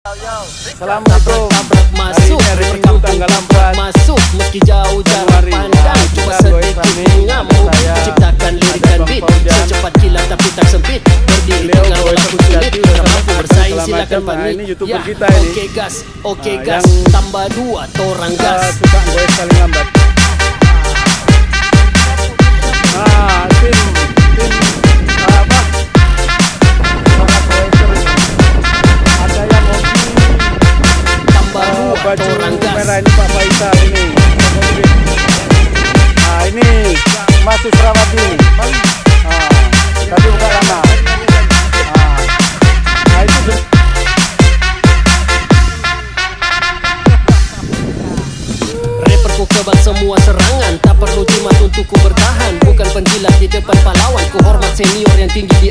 Assalamualaikum. Tabrak masuk Hari ini perkampungan tanggal 4 masuk meski jauh jarak Januari. pandang coba Kita goes sedikit running. mengamuk Saya ciptakan lirik dan ada beat Bang Fauzan. secepat kilat tapi tak sempit berdiri Beliau dengan goes walaupun seperti sulit hati, tak udah mampu sampai bersaing segala silakan macam. Nah, panik ini YouTuber ya kita ini. oke gas oke Nah, gas yang- tambah 2 torang gas suka gue paling lambat. Nah, tim apa? Ada yang hobi tambah 2 baju torang gas merah ini Pak Faisal ini. Nah, ini masih Serawati. Tapi bukan lama. Nah, itu rapper ku kebal semua serangan tak perlu jimat untuk ku bertahan bukan penjilat di depan pahlawan ku hormat senior yang tinggi di